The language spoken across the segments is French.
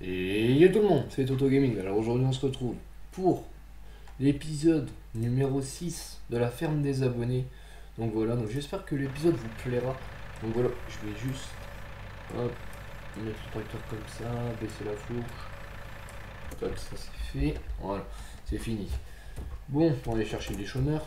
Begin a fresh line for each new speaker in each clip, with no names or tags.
Et yo tout le monde, c'est Toto Gaming. Alors aujourd'hui on se retrouve pour l'épisode numéro 6 de la ferme des abonnés. Donc voilà, donc j'espère que l'épisode vous plaira. Donc voilà, je vais juste hop, mettre le tracteur comme ça, baisser la fourche. Tac, ça c'est fait. Voilà, c'est fini. Bon, on va aller chercher les chômeurs.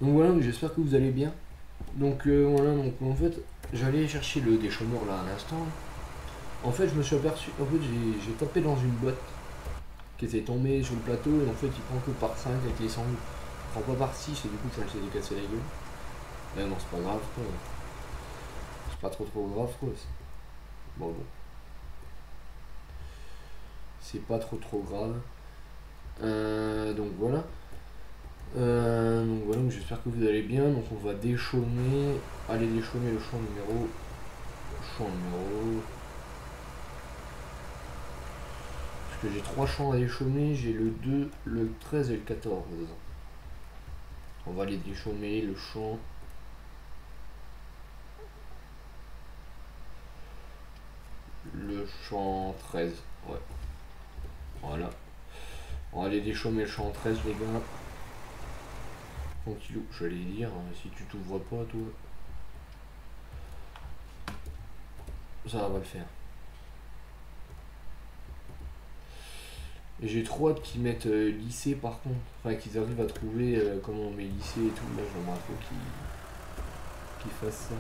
Donc voilà, donc j'espère que vous allez bien. Donc voilà, donc en fait, j'allais chercher le déchômeur là à l'instant. En fait, je me suis aperçu, en fait, j'ai tapé dans une boîte qui était tombée sur le plateau et en fait, il prend que par 5 avec les 100 000. Il prend pas par 6 et du coup, ça me s'est cassé la gueule. Mais non, c'est pas grave, quoi. C'est pas trop grave, quoi. Bon. C'est pas trop grave. Donc voilà. Donc j'espère que vous allez bien. Donc on va déchaumer. Allez déchaumer le champ numéro. Parce que j'ai 3 champs à déchaumer. J'ai le 2, le 13 et le 14. On va aller déchaumer le champ. Le champ 13. Ouais. Voilà. On va aller déchaumer le champ 13 les gars. Tranquillou, j'allais dire, si tu t'ouvres pas toi. Ça va le faire. Et j'ai trop hâte qu'ils mettent lycée par contre. Enfin qu'ils arrivent à trouver comment on met lycée et tout. Là j'aimerais trop qu'ils fassent ça.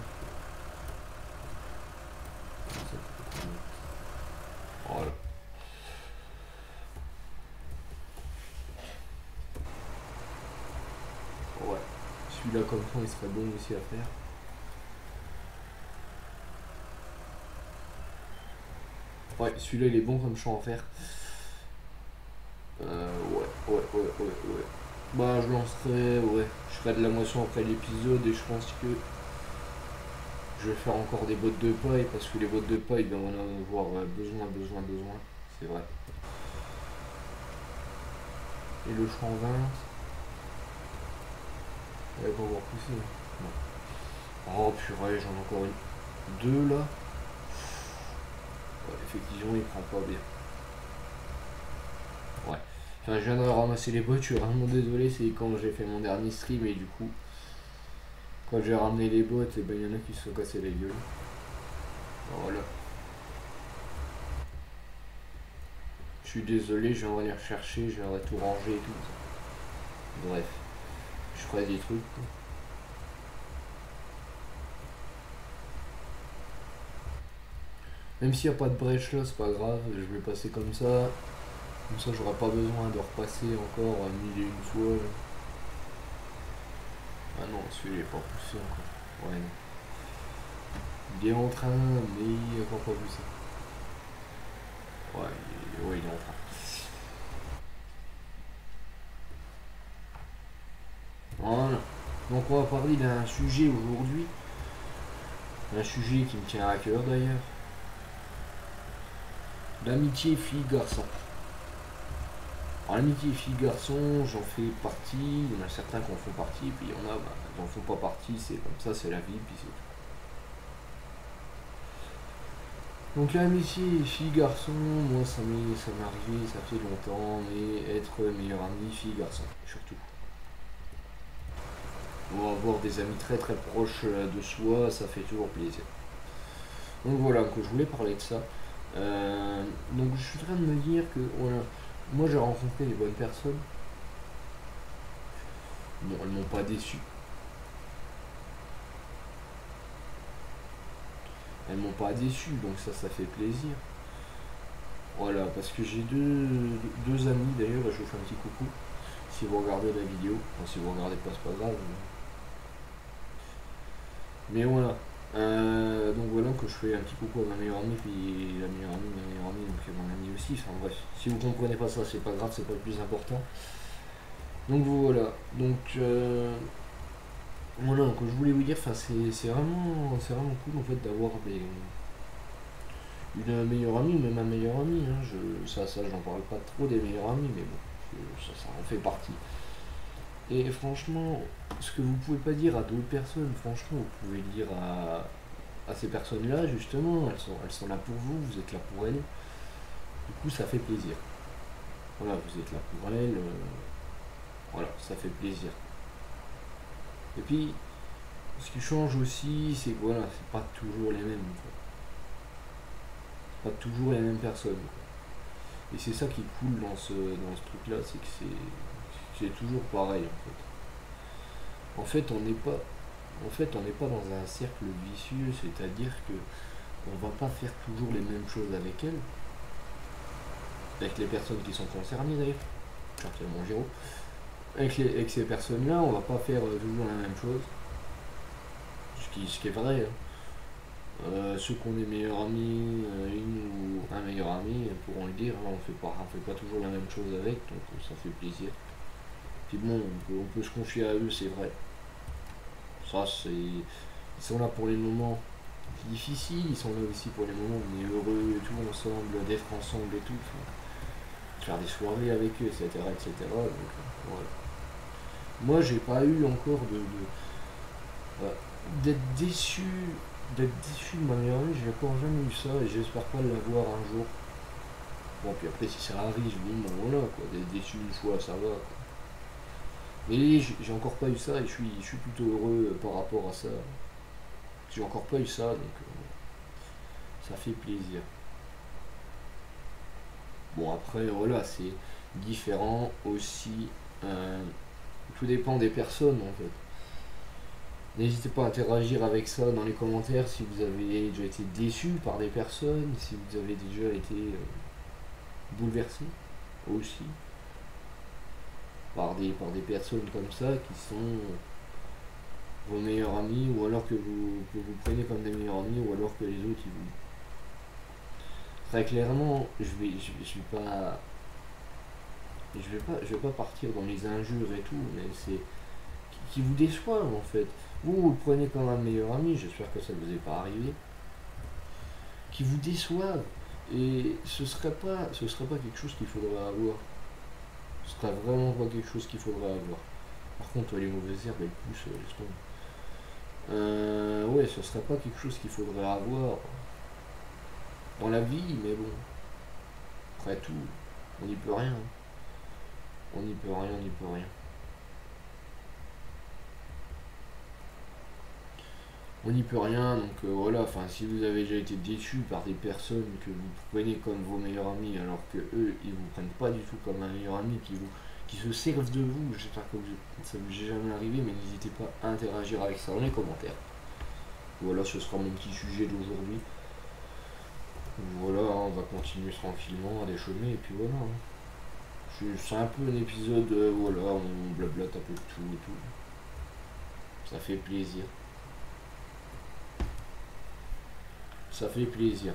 Voilà. Ouais. Celui-là comme ça il serait bon aussi à faire. Ouais, celui-là il est bon comme champ à faire. Ouais. Bah je lancerai, ouais. Je ferai de la moisson après l'épisode et je pense que je vais faire encore des bottes de paille parce que les bottes de paille, ben, on en a avoir besoin. C'est vrai. Et le champ 20, elle va pas avoir poussé. Non. Oh purée, j'en ai encore deux là. Ouais, effectivement, il prend pas bien. Ouais. Enfin, je viens de ramasser les bottes, je suis vraiment désolé, c'est quand j'ai fait mon dernier stream et du coup, quand j'ai ramené les bottes, et ben il y en a qui se sont cassés la gueule. Voilà. Je suis désolé, je vais aller rechercher, je vais tout ranger et tout. Bref, je ferai des trucs. Quoi. Même s'il n'y a pas de brèche là, c'est pas grave, je vais passer comme ça. Comme ça, j'aurai pas besoin de repasser encore mille et une fois. Là. Ah non, celui-là il est pas poussé encore. Ouais, non. Il est en train, mais il n'a encore pas poussé. Ouais, il est en train. Voilà. Donc on va parler d'un sujet aujourd'hui. Un sujet qui me tient à cœur d'ailleurs. L'amitié fille-garçon. Alors l'amitié fille-garçon, j'en fais partie. Il y en a certains qui en font partie, puis il y en a, bah, qui n'en font pas partie. C'est comme ça, c'est la vie, puis c'est tout. Donc l'amitié fille-garçon, moi ça m'est arrivé, ça fait longtemps, mais être meilleur ami fille-garçon, surtout. Bon, avoir des amis très proches de soi, ça fait toujours plaisir. Donc voilà, que je voulais parler de ça. Donc je suis en train de me dire que voilà, moi j'ai rencontré des bonnes personnes. Bon, elles m'ont pas déçu. Elles m'ont pas déçu, donc ça fait plaisir. Voilà, parce que j'ai deux amis d'ailleurs, je vous fais un petit coucou. Si vous regardez la vidéo, enfin, si vous regardez pas, c'est pas grave. Mais voilà. Donc voilà que je fais un petit coucou à ma meilleure amie, puis la meilleure amie, ma meilleure amie, donc mon ami aussi. Enfin bref, si vous comprenez pas ça, c'est pas grave, c'est pas le plus important. Donc voilà. Donc voilà, que je voulais vous dire, enfin c'est vraiment cool en fait d'avoir une meilleure amie, même un meilleur ami. Hein. Ça, j'en parle pas trop des meilleurs amis, mais bon, ça en fait partie. Et franchement, ce que vous pouvez pas dire à d'autres personnes, franchement, vous pouvez le dire à ces personnes-là, justement, elles sont là pour vous, vous êtes là pour elles. Du coup, ça fait plaisir. Voilà, vous êtes là pour elle. Voilà, ça fait plaisir. Et puis, ce qui change aussi, c'est que voilà, c'est pas toujours les mêmes. Quoi. Pas toujours les mêmes personnes. Quoi. Et c'est ça qui est cool dans ce truc-là, c'est que c'est toujours pareil en fait. On n'est pas dans un cercle vicieux, c'est-à-dire que on va pas faire toujours les mêmes choses avec elle, avec les personnes qui sont concernées d'ailleurs. Tiens, mon Géraud. Avec ces personnes-là, on va pas faire toujours la même chose. Ce qui est vrai. Hein. Ceux qu'on est meilleurs amis, une ou un meilleur ami, pourront le dire, hein, on fait pas toujours la même chose avec, donc ça fait plaisir. Puis bon, on peut se confier à eux, c'est vrai. Ça, ils sont là pour les moments difficiles, ils sont là aussi pour les moments où on est heureux et tout, ensemble, d'être ensemble et tout. Enfin, faire des soirées avec eux, etc. etc. Donc, voilà. Moi, j'ai pas eu encore d'être déçu. D'être déçu de ma meilleure amie, j'ai encore jamais eu ça et j'espère pas l'avoir un jour. Bon, puis après, si ça arrive, bon, voilà, quoi, d'être déçu une fois, ça va, quoi. Mais j'ai encore pas eu ça et je suis plutôt heureux par rapport à ça. J'ai encore pas eu ça, donc ça fait plaisir. Bon, après, voilà, c'est différent aussi. Tout dépend des personnes, en fait. N'hésitez pas à interagir avec ça dans les commentaires si vous avez déjà été déçu par des personnes, si vous avez déjà été bouleversé aussi par des personnes comme ça qui sont vos meilleurs amis ou alors que vous prenez comme des meilleurs amis ou alors que les autres ils vous... Très clairement, je vais pas partir dans les injures et tout, mais c'est qui vous déçoivent en fait. Vous le prenez comme un meilleur ami, j'espère que ça ne vous est pas arrivé, qui vous déçoivent. Et ce serait pas quelque chose qu'il faudrait avoir. Ce serait vraiment pas quelque chose qu'il faudrait avoir. Par contre, les mauvaises herbes, elles poussent, laisse tomber. Ouais, ce serait pas quelque chose qu'il faudrait avoir dans la vie, mais bon, après tout, on n'y peut rien. On n'y peut rien, on n'y peut rien. On n'y peut rien, donc voilà, enfin si vous avez déjà été déçu par des personnes que vous prenez comme vos meilleurs amis alors que eux ils vous prennent pas du tout comme un meilleur ami, qui se servent de vous, j'espère que ça vous est jamais arrivé, mais n'hésitez pas à interagir avec ça dans les commentaires. Voilà, ce sera mon petit sujet d'aujourd'hui. Voilà, hein, on va continuer tranquillement à déchaumer et puis voilà. Hein. C'est un peu un épisode, voilà, on blablate un peu de tout et tout. Ça fait plaisir. Ça fait plaisir.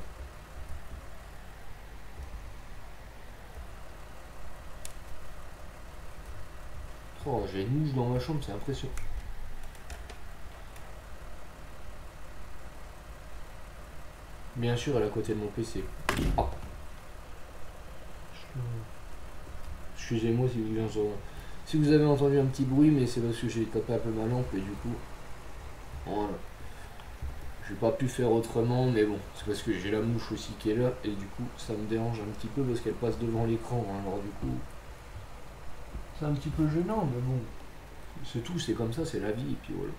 Oh, j'ai une mouche dans ma chambre, c'est impressionnant. Bien sûr, elle est à côté de mon PC. Oh. Excusez-moi si vous avez entendu un petit bruit, mais c'est parce que j'ai tapé un peu ma lampe et du coup, voilà. J'ai pas pu faire autrement, mais bon, c'est parce que j'ai la mouche aussi qui est là et du coup, ça me dérange un petit peu parce qu'elle passe devant l'écran. Hein, alors du coup, c'est un petit peu gênant, mais bon, c'est tout, c'est comme ça, c'est la vie et puis voilà.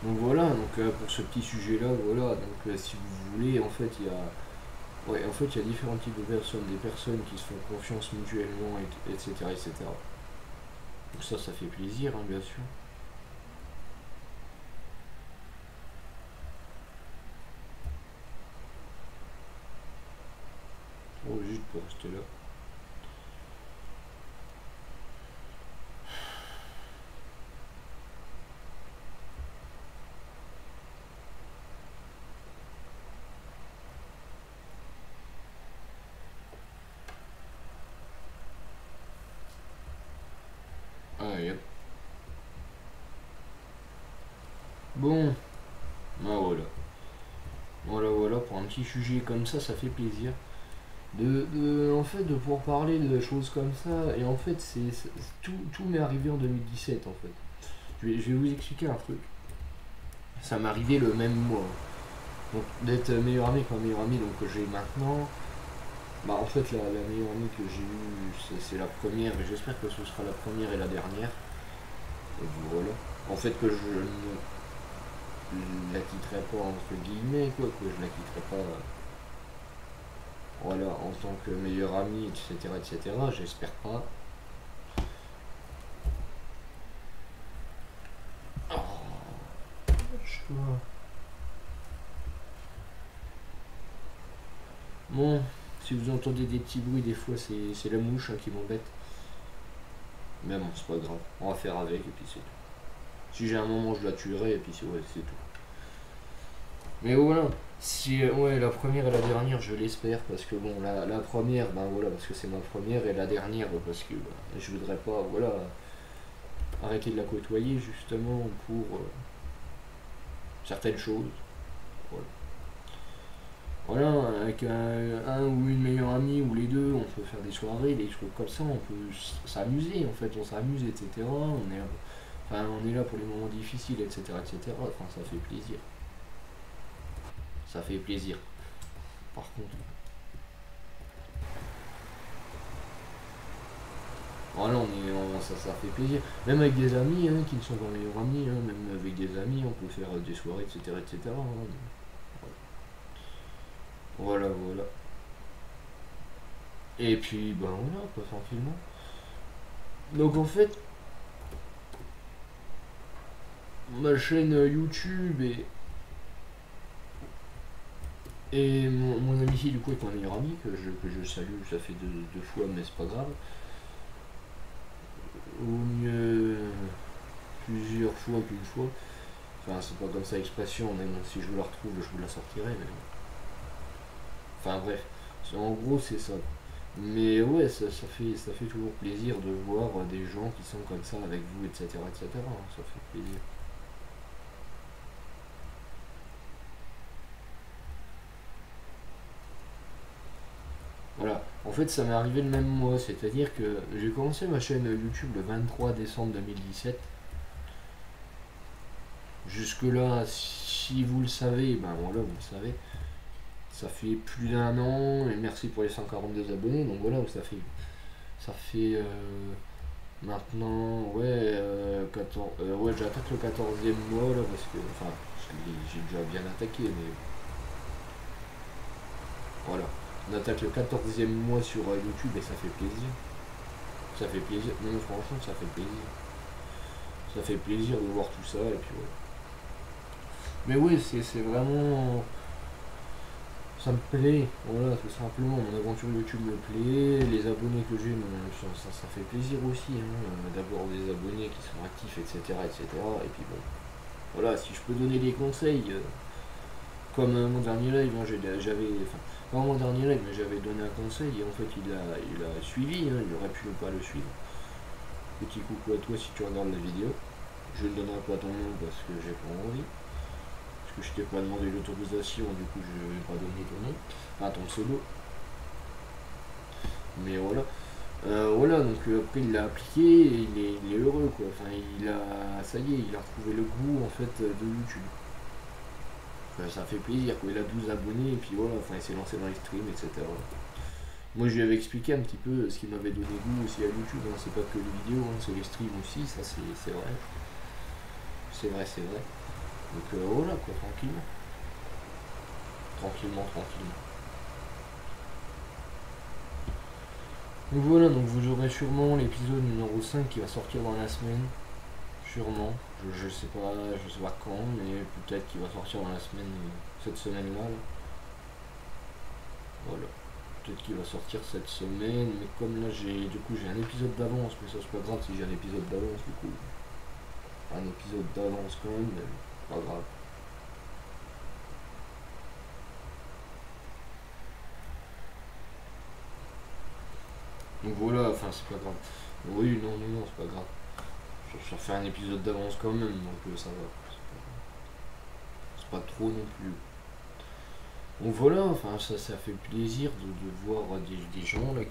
Donc voilà, donc pour ce petit sujet-là, voilà, donc si vous voulez, en fait, ouais, en fait, il y a différents types de personnes, des personnes qui se font confiance mutuellement, etc., etc. Donc ça fait plaisir, hein, bien sûr. Oh, juste pour rester là. Ah, yep. Bon, ah voilà. Voilà, pour un petit sujet comme ça fait plaisir. En fait, de pouvoir parler de choses comme ça, et en fait, tout m'est arrivé en 2017, en fait. Je vais vous expliquer un truc. Ça m'est arrivé le même mois. Donc d'être meilleur ami que ma meilleure amie, donc que j'ai maintenant. Bah en fait la meilleure amie que j'ai eue c'est la première et j'espère que ce sera la première et la dernière. Et voilà. En fait que je la quitterai pas entre guillemets quoi, que je la quitterai pas voilà en tant que meilleure amie, etc. J'espère pas. Oh, bon, si vous entendez des petits bruits des fois c'est la mouche hein, qui m'embête. Mais bon c'est pas grave, on va faire avec et puis c'est tout. Si j'ai un moment je la tuerai et puis ouais, c'est tout. Mais voilà, si ouais la première et la dernière je l'espère parce que bon la première ben voilà parce que c'est ma première et la dernière parce que je voudrais pas voilà arrêter de la côtoyer justement pour certaines choses. Voilà. Voilà, avec un ou une meilleure amie ou les deux, on peut faire des soirées, des trucs comme ça, on peut s'amuser en fait, on s'amuse, etc. On est là pour les moments difficiles, etc. Enfin, ça fait plaisir. Ça fait plaisir. Par contre. Voilà, ça fait plaisir. Même avec des amis hein, qui ne sont pas meilleurs amis, hein, même avec des amis, on peut faire des soirées, etc. Hein. Voilà. Et puis, ben voilà, quoi, tranquillement. Donc en fait, ma chaîne YouTube et mon amitié du coup avec mon meilleur ami, que je salue, ça fait deux fois, mais c'est pas grave. Ou mieux plusieurs fois qu'une fois. Enfin, c'est pas comme ça l'expression, mais bon, si je vous la retrouve, je vous la sortirai. Mais... Enfin bref, en gros c'est ça. Mais ouais, ça fait toujours plaisir de voir des gens qui sont comme ça avec vous, etc. Ça fait plaisir. Voilà. En fait, ça m'est arrivé le même mois, c'est-à-dire que j'ai commencé ma chaîne YouTube le 23 décembre 2017. Jusque-là, si vous le savez, ben voilà, vous le savez. Ça fait plus d'un an, et merci pour les 142 abonnés, donc voilà, ça fait maintenant, ouais, 14, ouais, j'attaque le 14e mois là, enfin, j'ai déjà bien attaqué, mais voilà. On attaque le 14e mois sur YouTube et ça fait plaisir. Ça fait plaisir, non, franchement, ça fait plaisir. Ça fait plaisir de voir tout ça, et puis voilà. Mais oui, c'est vraiment. Ça me plaît, voilà, tout simplement. Mon aventure YouTube me plaît, les abonnés que j'ai, ça fait plaisir aussi, hein, d'avoir des abonnés qui sont actifs, etc. Et puis bon, voilà, si je peux donner des conseils, comme mon dernier live, hein, enfin, pas mon dernier live, mais j'avais donné un conseil et en fait il a suivi, hein, il aurait pu ne pas le suivre. Petit coucou à toi si tu regardes la vidéo. Je ne donnerai pas ton nom parce que j'ai pas envie. Parce que je t'ai pas demandé l'autorisation, du coup je vais pas donner ton nom. Enfin ton pseudo. Mais voilà. Voilà, donc après il l'a appliqué et il est heureux quoi. Enfin ça y est, il a retrouvé le goût en fait de YouTube. Enfin, ça fait plaisir quoi. Il a 12 abonnés et puis voilà, enfin il s'est lancé dans les streams, etc. Moi je lui avais expliqué un petit peu ce qui m'avait donné goût aussi à YouTube, hein. C'est pas que les vidéos, hein, c'est les streams aussi, ça c'est vrai. C'est vrai. Donc voilà quoi, tranquillement. Tranquillement. Donc voilà, donc vous aurez sûrement l'épisode numéro 5 qui va sortir dans la semaine. Sûrement. Je sais pas quand, mais peut-être qu'il va sortir dans la semaine, cette semaine-là. Là. Voilà. Peut-être qu'il va sortir cette semaine, mais comme là j'ai un épisode d'avance, mais ça c'est pas grave si j'ai un épisode d'avance du coup. Un épisode d'avance quand même, mais pas grave. Donc voilà, enfin c'est pas grave. Oui, non, c'est pas grave. Je refais un épisode d'avance quand même, donc ça va. C'est pas trop non plus. Donc voilà, enfin ça fait plaisir de voir des gens là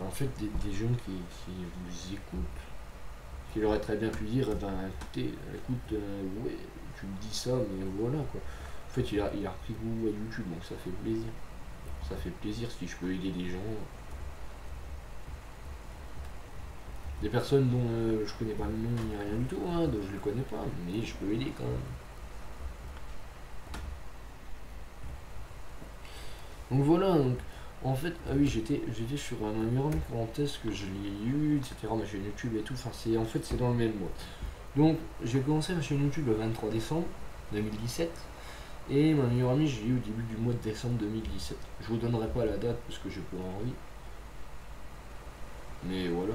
en fait des gens qui vous écoutent, qui aurait très bien pu dire, eh ben écoutez, écoute, ouais, tu me dis ça, mais voilà quoi. En fait, il a repris goût à YouTube, donc ça fait plaisir. Ça fait plaisir si je peux aider des gens. Des personnes dont je connais pas le nom ni rien du tout, hein, dont je les connais pas, mais je peux aider quand même. Donc voilà, donc en fait, ah oui, j'étais sur un meilleur ami quand est-ce que je l'ai eu, etc. Ma chaîne YouTube et tout, enfin en fait c'est dans le même mois. Donc j'ai commencé ma chaîne YouTube le 23 décembre 2017 et ma meilleure amie je l'ai eu au début du mois de décembre 2017. Je vous donnerai pas la date parce que j'ai pas envie. Mais voilà.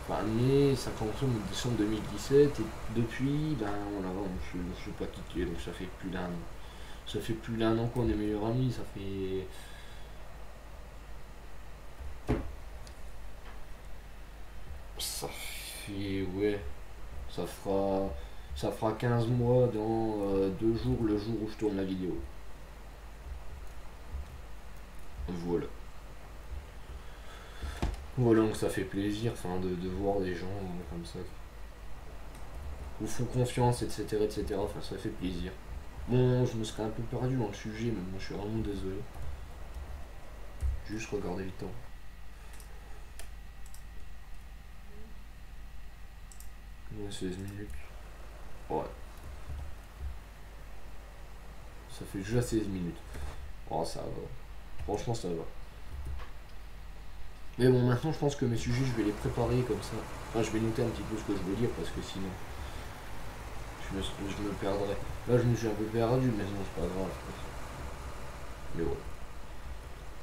Enfin, mais ça a commencé au mois de décembre 2017 et depuis, ben voilà, on ne s'est pas quitté, donc ça fait plus d'un an. Ça fait plus d'un an qu'on est meilleurs amis, ça fait, ouais, ça fera, ça fera 15 mois dans 2 jours, le jour où je tourne la vidéo. Voilà. Voilà, donc ça fait plaisir enfin, de voir des gens comme ça qui vous font confiance, etc., etc. Enfin, ça fait plaisir. Bon, je me serais un peu perdu dans le sujet, mais bon, je suis vraiment désolé. Juste regarder le temps. Ouais, 16 minutes. Ouais, ça fait déjà 16 minutes. Oh, ça va. Franchement, ça va. Mais bon, maintenant, je pense que mes sujets, je vais les préparer comme ça. Enfin, je vais noter un petit peu ce que je veux dire parce que sinon, je me perdrais. Là, je me suis un peu perdu, mais non, c'est pas grave. Mais ouais.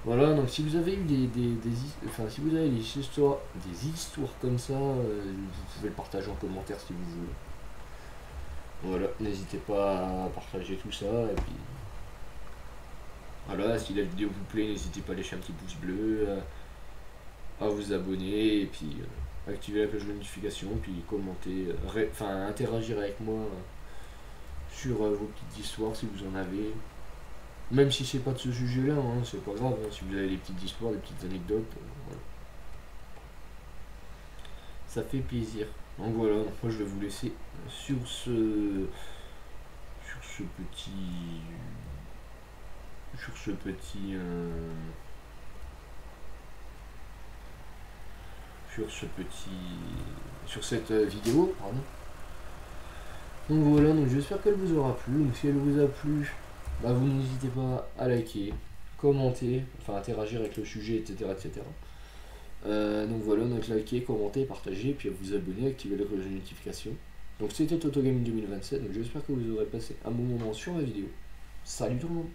Voilà, donc si vous avez eu enfin, si vous avez des histoires comme ça, vous pouvez le partager en commentaire si vous voulez. Voilà, n'hésitez pas à partager tout ça, et puis voilà, si la vidéo vous plaît, n'hésitez pas à lâcher un petit pouce bleu, à vous abonner, et puis activer la cloche de notification, puis commenter, enfin interagir avec moi sur vos petites histoires si vous en avez. Même si c'est pas de ce sujet-là, hein, c'est pas grave, hein, si vous avez des petites histoires, des petites anecdotes, voilà. Ça fait plaisir. Donc voilà, donc moi je vais vous laisser sur ce petit sur ce petit sur cette vidéo, pardon. Donc voilà, donc j'espère qu'elle vous aura plu. Donc si elle vous a plu, bah vous n'hésitez pas à liker, commenter, enfin interagir avec le sujet, etc. etc. Donc voilà, donc liker, commenter, partager, puis à vous abonner, activer la cloche de notification. Donc c'était Toto Gaming 2027, donc j'espère que vous aurez passé un bon moment sur ma vidéo. Salut tout le monde!